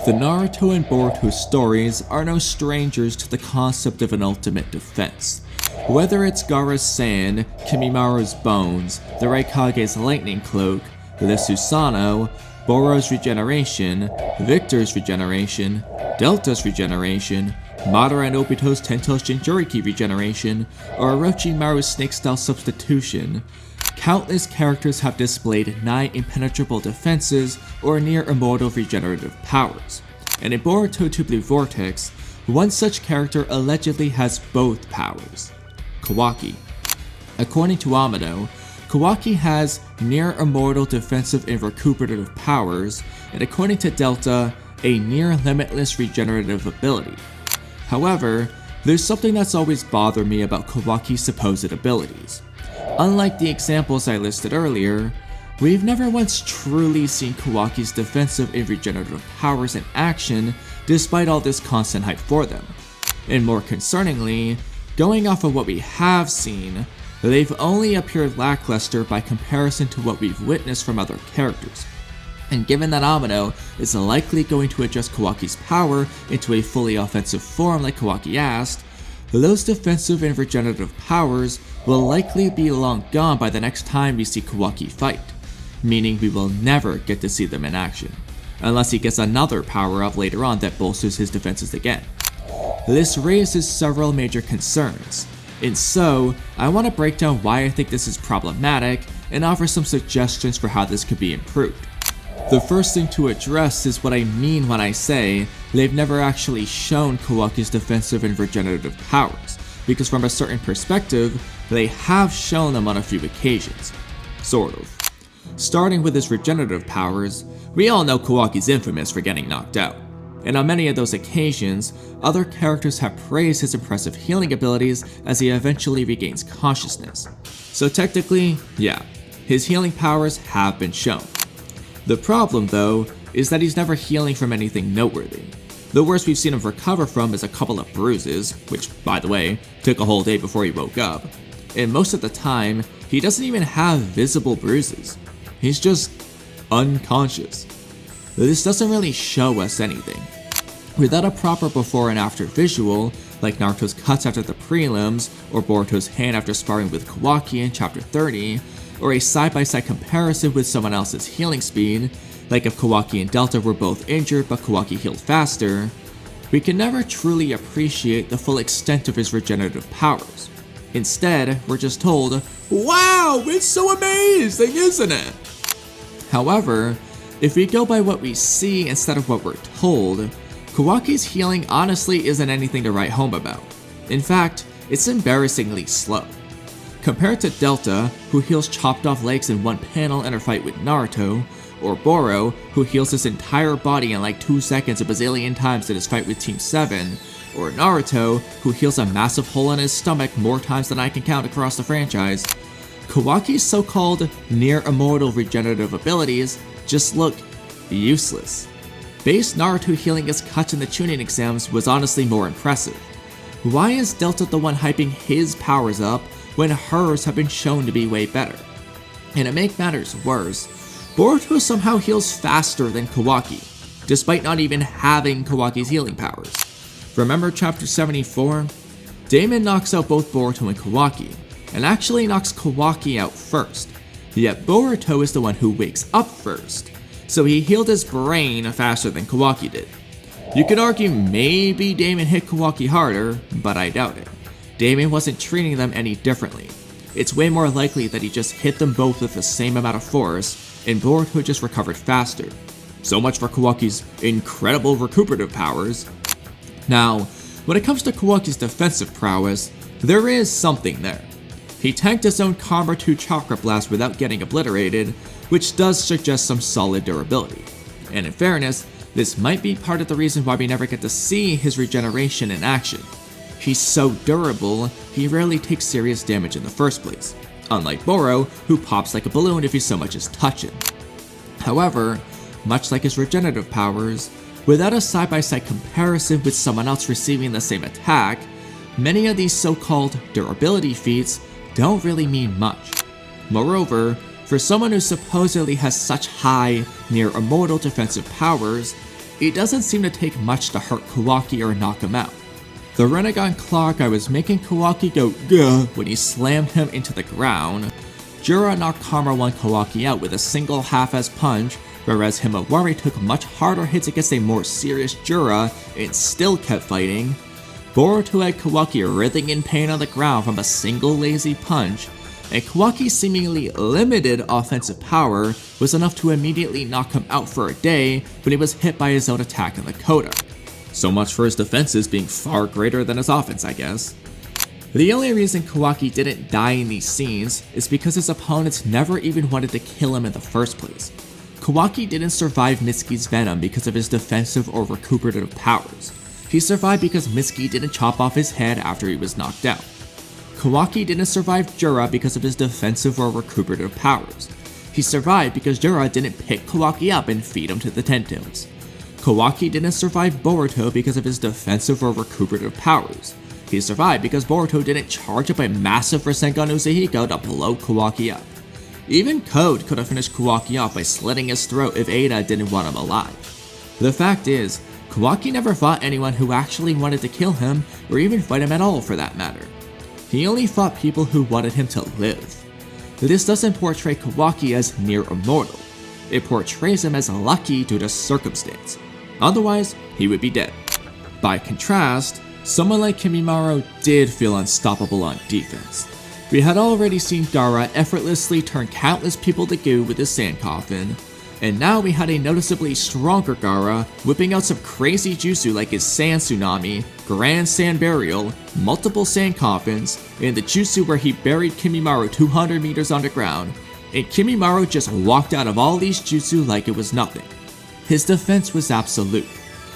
The Naruto and Boruto stories are no strangers to the concept of an ultimate defense. Whether it's Gaara's sand, Kimmimaro's bones, the Raikage's lightning cloak, the Susano, Boro's regeneration, Victor's regeneration, Delta's regeneration, Madara and Obito's Ten-Tails Jinchurriki regeneration, or Orochimaru's snake-style substitution, countless characters have displayed nigh-impenetrable defenses or near-immortal regenerative powers. And in Boruto Two Blue Vortex, one such character allegedly has both powers: Kawaki. According to Amado, Kawaki has near-immortal defensive and recuperative powers, and according to Delta, a near-limitless regenerative ability. However, there's something that's always bothered me about Kawaki's supposed abilities. Unlike the examples I listed earlier, we've never once truly seen Kawaki's defensive and regenerative powers in action despite all this constant hype for them. And more concerningly, going off of what we have seen, they've only appeared lackluster by comparison to what we've witnessed from other characters. And given that Amado is likely going to adjust Kawaki's power into a fully offensive form like Kawaki asked, those defensive and regenerative powers will likely be long gone by the next time we see Kawaki fight, meaning we will never get to see them in action, unless he gets another power-up later on that bolsters his defenses again. This raises several major concerns, and so I want to break down why I think this is problematic and offer some suggestions for how this could be improved. The first thing to address is what I mean when I say they've never actually shown Kawaki's defensive and regenerative powers, because from a certain perspective, they have shown them on a few occasions. Sort of. Starting with his regenerative powers, we all know Kawaki's infamous for getting knocked out, and on many of those occasions, other characters have praised his impressive healing abilities as he eventually regains consciousness. So technically, yeah, his healing powers have been shown. The problem, though, is that he's never healing from anything noteworthy. The worst we've seen him recover from is a couple of bruises, which, by the way, took a whole day before he woke up. And most of the time, he doesn't even have visible bruises. He's just unconscious. This doesn't really show us anything. Without a proper before and after visual, like Naruto's cuts after the prelims, or Boruto's hand after sparring with Kawaki in chapter 30, or a side-by-side comparison with someone else's healing speed, like if Kawaki and Delta were both injured but Kawaki healed faster, we can never truly appreciate the full extent of his regenerative powers. Instead, we're just told, "Wow, it's so amazing, isn't it?" However, if we go by what we see instead of what we're told, Kawaki's healing honestly isn't anything to write home about. In fact, it's embarrassingly slow. Compared to Delta, who heals chopped off legs in one panel in her fight with Naruto, or Boro, who heals his entire body in like 2 seconds a bazillion times in his fight with Team 7, or Naruto, who heals a massive hole in his stomach more times than I can count across the franchise, Kawaki's so-called near-immortal regenerative abilities just look useless. Base Naruto healing his cuts in the Chunin exams was honestly more impressive. Why is Delta the one hyping his powers up when hers have been shown to be way better? And to make matters worse, Boruto somehow heals faster than Kawaki, despite not even having Kawaki's healing powers. Remember chapter 74? Damon knocks out both Boruto and Kawaki, and actually knocks Kawaki out first, yet Boruto is the one who wakes up first, so he healed his brain faster than Kawaki did. You could argue maybe Damon hit Kawaki harder, but I doubt it. Damon wasn't treating them any differently. It's way more likely that he just hit them both with the same amount of force, and Boruto just recovered faster. So much for Kawaki's incredible recuperative powers. Now, when it comes to Kawaki's defensive prowess, there is something there. He tanked his own Karma 2 Chakra Blast without getting obliterated, which does suggest some solid durability. And in fairness, this might be part of the reason why we never get to see his regeneration in action. He's so durable, he rarely takes serious damage in the first place, unlike Boro, who pops like a balloon if he so much as touches him. However, much like his regenerative powers, without a side-by-side comparison with someone else receiving the same attack, many of these so-called durability feats don't really mean much. Moreover, for someone who supposedly has such high, near-immortal defensive powers, It doesn't seem to take much to hurt Kawaki or knock him out. The Rinnegan Claw guy was making Kawaki go gah when he slammed him into the ground. Jura knocked Karma won Kawaki out with a single half-ass punch, whereas Himawari took much harder hits against a more serious Jura and still kept fighting. Boruto had Kawaki writhing in pain on the ground from a single lazy punch, and Kawaki's seemingly limited offensive power was enough to immediately knock him out for a day when he was hit by his own attack in the Koda. So much for his defenses being far greater than his offense, I guess. The only reason Kawaki didn't die in these scenes is because his opponents never even wanted to kill him in the first place. Kawaki didn't survive Mitsuki's venom because of his defensive or recuperative powers. He survived because Mitsuki didn't chop off his head after he was knocked out. Kawaki didn't survive Jura because of his defensive or recuperative powers. He survived because Jura didn't pick Kawaki up and feed him to the Tentails. Kawaki didn't survive Boruto because of his defensive or recuperative powers. He survived because Boruto didn't charge up a massive Rasengan Uzuhiko to blow Kawaki up. Even Code could have finished Kawaki off by slitting his throat if Eida didn't want him alive. The fact is, Kawaki never fought anyone who actually wanted to kill him, or even fight him at all for that matter. He only fought people who wanted him to live. This doesn't portray Kawaki as near immortal. It portrays him as lucky due to circumstance. Otherwise, he would be dead. By contrast, someone like Kimmimaro did feel unstoppable on defense. We had already seen Gaara effortlessly turn countless people to goo with his sand coffin, and now we had a noticeably stronger Gaara whipping out some crazy jutsu like his sand tsunami, grand sand burial, multiple sand coffins, and the jutsu where he buried Kimmimaro 200 meters underground, and Kimmimaro just walked out of all these jutsu like it was nothing. His defense was absolute.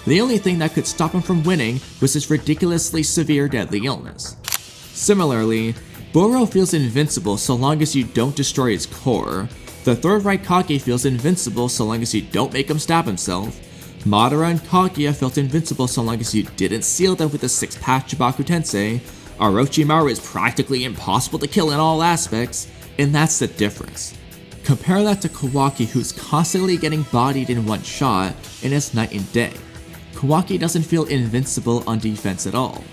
The only thing that could stop him from winning was his ridiculously severe deadly illness. Similarly, Boro feels invincible so long as you don't destroy his core. The third Raikage feels invincible so long as you don't make him stab himself. Madara and Kaguya felt invincible so long as you didn't seal them with a 6-pack Chibaku Tensei. Orochimaru is practically impossible to kill in all aspects, and that's the difference. Compare that to Kawaki, who's constantly getting bodied in one shot, and it's night and day. Kawaki doesn't feel invincible on defense at all.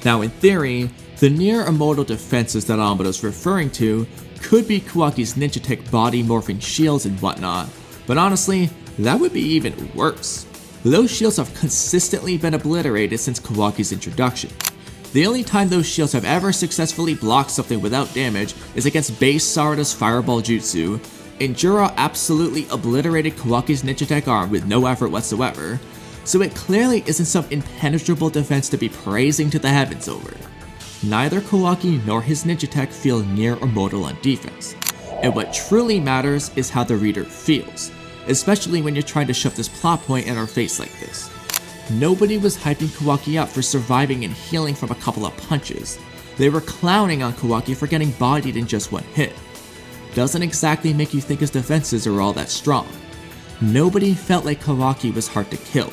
Now in theory, the near immortal defenses that Amado's referring to could be Kawaki's ninja tech body morphing shields and whatnot, but honestly, that would be even worse. Those shields have consistently been obliterated since Kawaki's introduction. The only time those shields have ever successfully blocked something without damage is against base Sarada's Fireball Jutsu, and Jura absolutely obliterated Kawaki's ninja tech arm with no effort whatsoever, so it clearly isn't some impenetrable defense to be praising to the heavens over. Neither Kawaki nor his ninja tech feel near immortal on defense, and what truly matters is how the reader feels, especially when you're trying to shove this plot point in our face like this. Nobody was hyping Kawaki up for surviving and healing from a couple of punches. They were clowning on Kawaki for getting bodied in just one hit. Doesn't exactly make you think his defenses are all that strong. Nobody felt like Kawaki was hard to kill.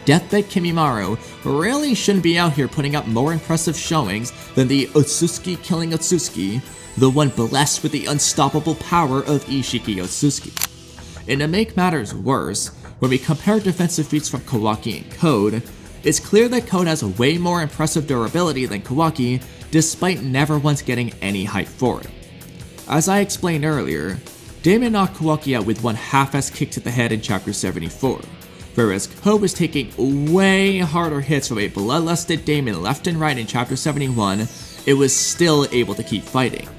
Deathbed Kimmimaro really shouldn't be out here putting up more impressive showings than the Otsutsuki killing Otsutsuki, the one blessed with the unstoppable power of Ishiki Otsutsuki. And to make matters worse, when we compare defensive feats from Kawaki and Code, it's clear that Code has way more impressive durability than Kawaki, despite never once getting any hype for it. As I explained earlier, Daemon knocked Kawaki out with one half-ass kick to the head in chapter 74, whereas Code was taking way harder hits from a bloodlusted Daemon left and right in chapter 71, it was still able to keep fighting.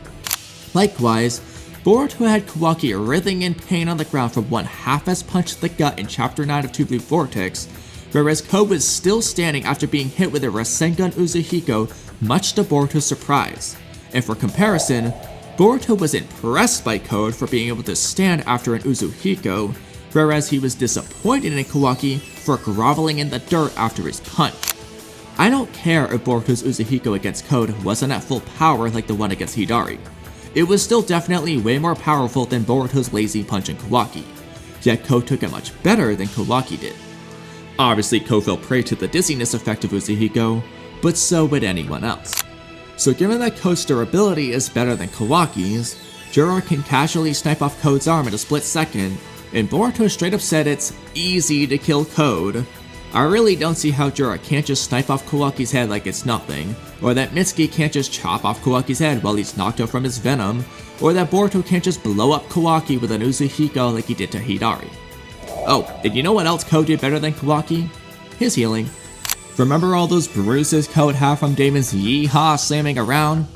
Likewise, Boruto had Kawaki writhing in pain on the ground from one half-ass punch to the gut in chapter 9 of Two Blue Vortex, whereas Code was still standing after being hit with a Rasengan Uzuhiko, much to Boruto's surprise. And for comparison, Boruto was impressed by Code for being able to stand after an Uzuhiko, whereas he was disappointed in Kawaki for groveling in the dirt after his punch. I don't care if Boruto's Uzuhiko against Code wasn't at full power like the one against Hidari. It was still definitely way more powerful than Boruto's lazy punch in Kawaki, yet Code took it much better than Kawaki did. Obviously Code fell prey to the dizziness effect of Uzuhiko, but so would anyone else. So given that Code's durability is better than Kawaki's, Jura can casually snipe off Code's arm in a split second, and Boruto straight up said it's easy to kill Code. I really don't see how Jura can't just snipe off Kawaki's head like it's nothing, or that Mitsuki can't just chop off Kawaki's head while he's knocked out from his venom, or that Boruto can't just blow up Kawaki with an Uzuhiko like he did to Hidari. Oh, and you know what else Code did better than Kawaki? His healing. Remember all those bruises Code had from Damon's yeehaw slamming around?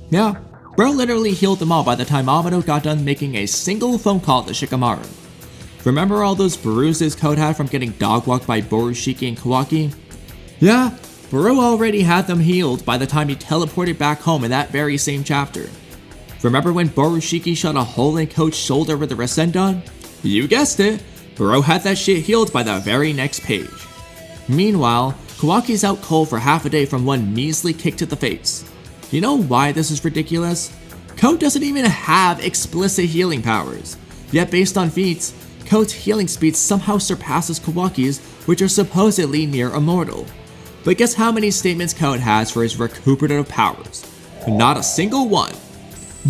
Yeah, bro literally healed them all by the time Amado got done making a single phone call to Shikamaru. Remember all those bruises Code had from getting dog-walked by Momoshiki and Kawaki? Yeah, Boro already had them healed by the time he teleported back home in that very same chapter. Remember when Momoshiki shot a hole in Code's shoulder with the Rasengan? You guessed it, Boro had that shit healed by the very next page. Meanwhile, Kawaki's out cold for half a day from one measly kick to the face. You know why this is ridiculous? Code doesn't even have explicit healing powers, yet based on feats, Code's healing speed somehow surpasses Kawaki's, which are supposedly near immortal. But guess how many statements Code has for his recuperative powers? Not a single one.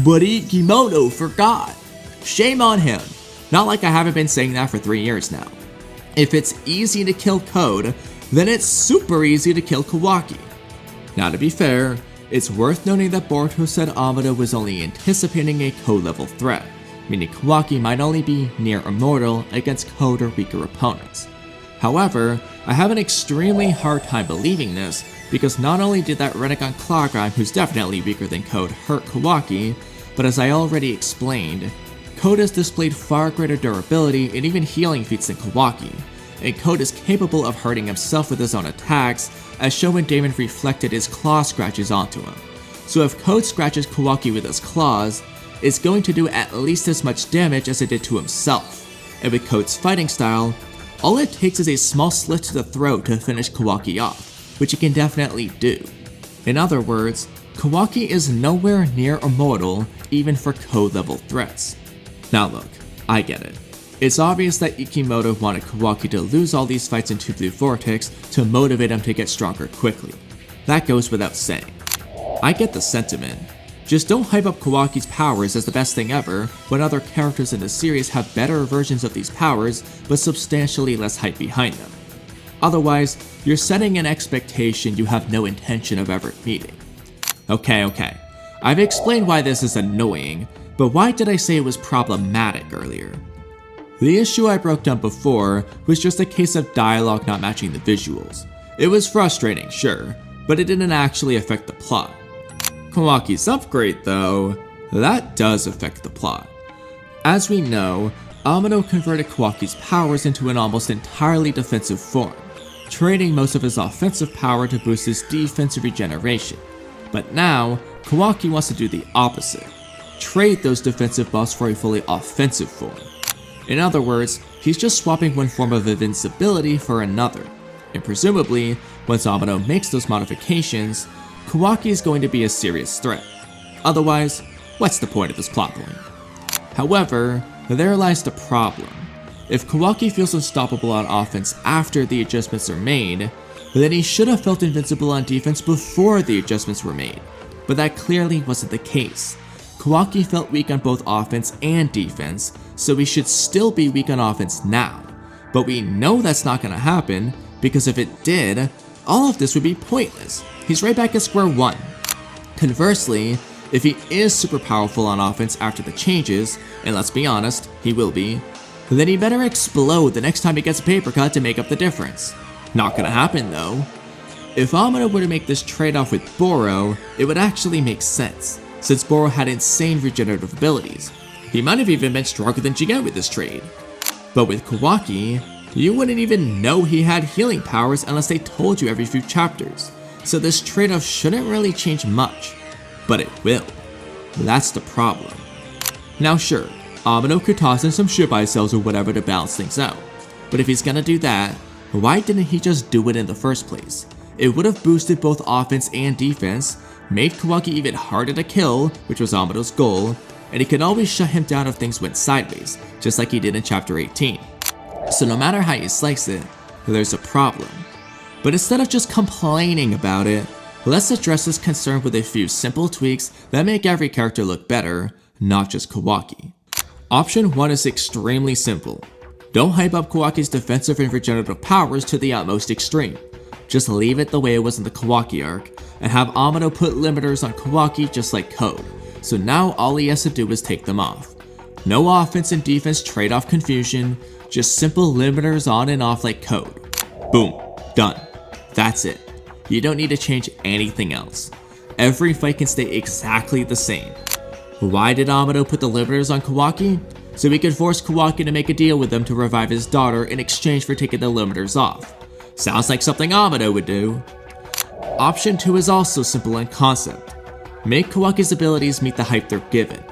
But Kimono forgot. Shame on him. Not like I haven't been saying that for 3 years now. If it's easy to kill Code, then it's super easy to kill Kawaki. Now to be fair, it's worth noting that Boruto said Amado was only anticipating a Code level threat, meaning Kawaki might only be near immortal against Code or weaker opponents. However, I have an extremely hard time believing this because not only did that Renegade Clock, who's definitely weaker than Code, hurt Kawaki, but as I already explained, Code has displayed far greater durability and even healing feats than Kawaki, and Code is capable of hurting himself with his own attacks, as shown when Damon reflected his claw scratches onto him. So if Code scratches Kawaki with his claws, it's going to do at least as much damage as it did to himself, and with Code's fighting style, all it takes is a small slit to the throat to finish Kawaki off, which he can definitely do. In other words, Kawaki is nowhere near immortal even for Code level threats. Now look, I get it. It's obvious that Ikimoto wanted Kawaki to lose all these fights in Two Blue Vortex to motivate him to get stronger quickly. That goes without saying. I get the sentiment. Just don't hype up Kawaki's powers as the best thing ever when other characters in the series have better versions of these powers but substantially less hype behind them. Otherwise, you're setting an expectation you have no intention of ever meeting. Okay. I've explained why this is annoying, but why did I say it was problematic earlier? The issue I broke down before was just a case of dialogue not matching the visuals. It was frustrating, sure, but it didn't actually affect the plot. Kawaki's upgrade, though, that does affect the plot. As we know, Amado converted Kawaki's powers into an almost entirely defensive form, trading most of his offensive power to boost his defensive regeneration. But now, Kawaki wants to do the opposite, trade those defensive buffs for a fully offensive form. In other words, he's just swapping one form of invincibility for another, and presumably, once Amado makes those modifications, Kawaki is going to be a serious threat. Otherwise, what's the point of this plot point? However, there lies the problem. If Kawaki feels unstoppable on offense after the adjustments are made, then he should have felt invincible on defense before the adjustments were made. But that clearly wasn't the case. Kawaki felt weak on both offense and defense, so he should still be weak on offense now. But we know that's not going to happen, because if it did, all of this would be pointless. He's right back at square one. Conversely, if he is super powerful on offense after the changes, and let's be honest, he will be, then he better explode the next time he gets a paper cut to make up the difference. Not gonna happen though. If Amado were to make this trade-off with Boro, it would actually make sense, since Boro had insane regenerative abilities. He might have even been stronger than Jigen with this trade. But with Kawaki, you wouldn't even know he had healing powers unless they told you every few chapters, so this trade-off shouldn't really change much. But it will. That's the problem. Now sure, Amado could toss in some Shibai cells or whatever to balance things out, but if he's gonna do that, why didn't he just do it in the first place? It would have boosted both offense and defense, made Kawaki even harder to kill, which was Amado's goal, and he could always shut him down if things went sideways, just like he did in chapter 18. So no matter how you slice it, there's a problem. But instead of just complaining about it, let's address this concern with a few simple tweaks that make every character look better, not just Kawaki. Option 1 is extremely simple. Don't hype up Kawaki's defensive and regenerative powers to the utmost extreme. Just leave it the way it was in the Kawaki arc, and have Amado put limiters on Kawaki just like Code, so now all he has to do is take them off. No offense and defense trade-off confusion, just simple limiters on and off like Code. Boom, done. That's it. You don't need to change anything else. Every fight can stay exactly the same. Why did Amado put the limiters on Kawaki? So he could force Kawaki to make a deal with them to revive his daughter in exchange for taking the limiters off. Sounds like something Amado would do. Option 2 is also simple in concept. Make Kawaki's abilities meet the hype they're given.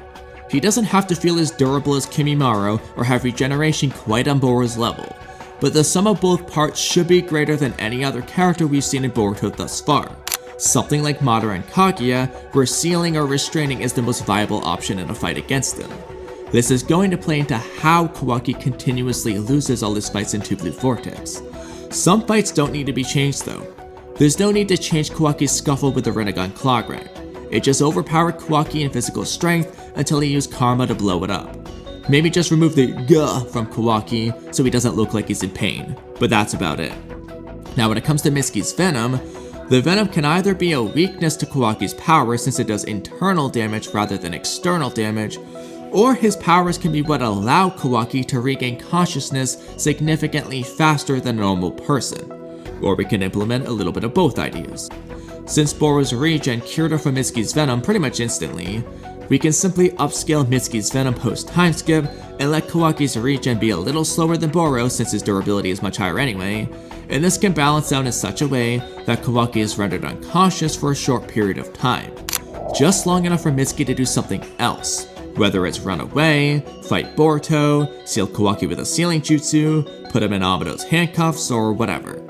He doesn't have to feel as durable as Kimmimaro or have regeneration quite on Boro's level, but the sum of both parts should be greater than any other character we've seen in Boruto thus far. Something like Madara and Kaguya, where sealing or restraining is the most viable option in a fight against them. This is going to play into how Kawaki continuously loses all his fights in Two Blue Vortex. Some fights don't need to be changed though. There's no need to change Kawaki's scuffle with the Rinnegan Clawgram. It just overpowered Kawaki in physical strength until he used Karma to blow it up. Maybe just remove the "gah" from Kawaki so he doesn't look like he's in pain, but that's about it. Now when it comes to Mitsuki's Venom, the Venom can either be a weakness to Kawaki's power since it does internal damage rather than external damage, or his powers can be what allow Kawaki to regain consciousness significantly faster than a normal person. Or we can implement a little bit of both ideas. Since Boro's regen cured her from Mitsuki's Venom pretty much instantly, we can simply upscale Mitsuki's Venom post time skip and let Kawaki's regen be a little slower than Boro since his durability is much higher anyway, and this can balance out in such a way that Kawaki is rendered unconscious for a short period of time, just long enough for Mitsuki to do something else, whether it's run away, fight Boruto, seal Kawaki with a sealing jutsu, put him in Amado's handcuffs, or whatever.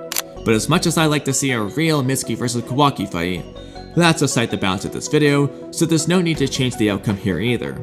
But as much as I like to see a real Mitsuki vs Kawaki fight, that's aside the bounds of this video, so there's no need to change the outcome here either.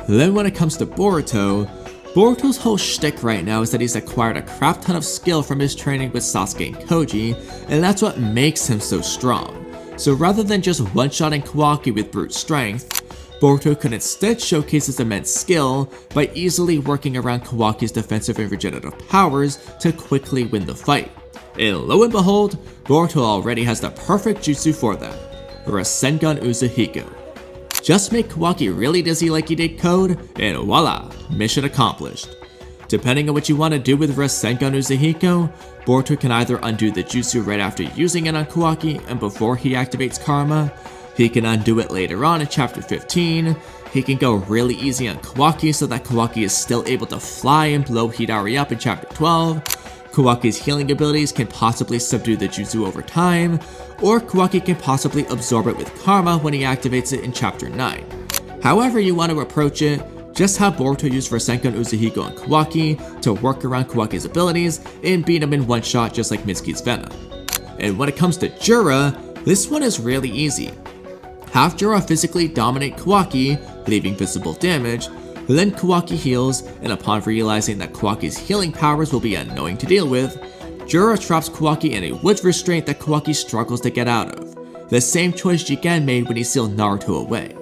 Then when it comes to Boruto, Boruto's whole shtick right now is that he's acquired a crap ton of skill from his training with Sasuke and Koji, and that's what makes him so strong. So rather than just one-shotting Kawaki with brute strength, Boruto could instead showcase his immense skill by easily working around Kawaki's defensive and regenerative powers to quickly win the fight. And lo and behold, Boruto already has the perfect jutsu for that, Rasengan Uzuhiko. Just make Kawaki really dizzy like he did Code, and voila, mission accomplished. Depending on what you want to do with Rasengan Uzuhiko, Boruto can either undo the jutsu right after using it on Kawaki and before he activates Karma, he can undo it later on in chapter 15, he can go really easy on Kawaki so that Kawaki is still able to fly and blow Hidari up in chapter 12, Kawaki's healing abilities can possibly subdue the jutsu over time, or Kawaki can possibly absorb it with Karma when he activates it in chapter 9. However you want to approach it, just have Boruto use Rasengan Uzuhiko on Kawaki to work around Kawaki's abilities and beat him in one shot just like Mitsuki's Venom. And when it comes to Jura, this one is really easy. Have Jura physically dominate Kawaki, leaving visible damage, then Kawaki heals, and upon realizing that Kawaki's healing powers will be annoying to deal with, Jura traps Kawaki in a wood restraint that Kawaki struggles to get out of, the same choice Jigen made when he sealed Naruto away.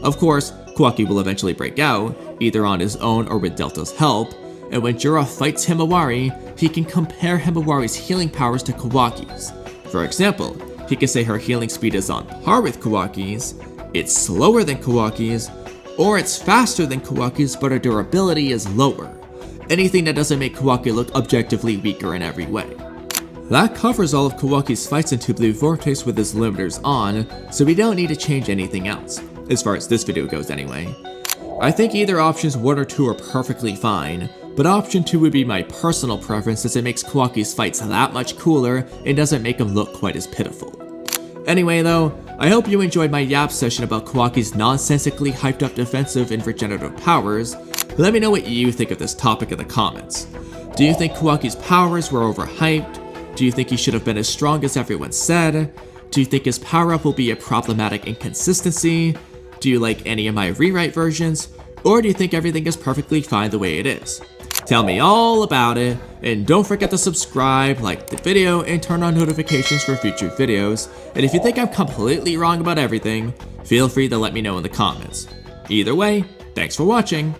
Of course, Kawaki will eventually break out, either on his own or with Delta's help, and when Jura fights Himawari, he can compare Himawari's healing powers to Kawaki's. For example, he can say her healing speed is on par with Kawaki's, it's slower than Kawaki's, or it's faster than Kawaki's but her durability is lower. Anything that doesn't make Kawaki look objectively weaker in every way. That covers all of Kawaki's fights in Two Blue Vortex with his limiters on, so we don't need to change anything else, as far as this video goes anyway. I think either options 1 or 2 are perfectly fine, but option 2 would be my personal preference as it makes Kawaki's fights that much cooler and doesn't make him look quite as pitiful. Anyway though, I hope you enjoyed my yap session about Kawaki's nonsensically hyped up defensive and regenerative powers. Let me know what you think of this topic in the comments. Do you think Kawaki's powers were overhyped? Do you think he should have been as strong as everyone said? Do you think his power up will be a problematic inconsistency? Do you like any of my rewrite versions? Or do you think everything is perfectly fine the way it is? Tell me all about it, and don't forget to subscribe, like the video, and turn on notifications for future videos. And if you think I'm completely wrong about everything, feel free to let me know in the comments. Either way, thanks for watching.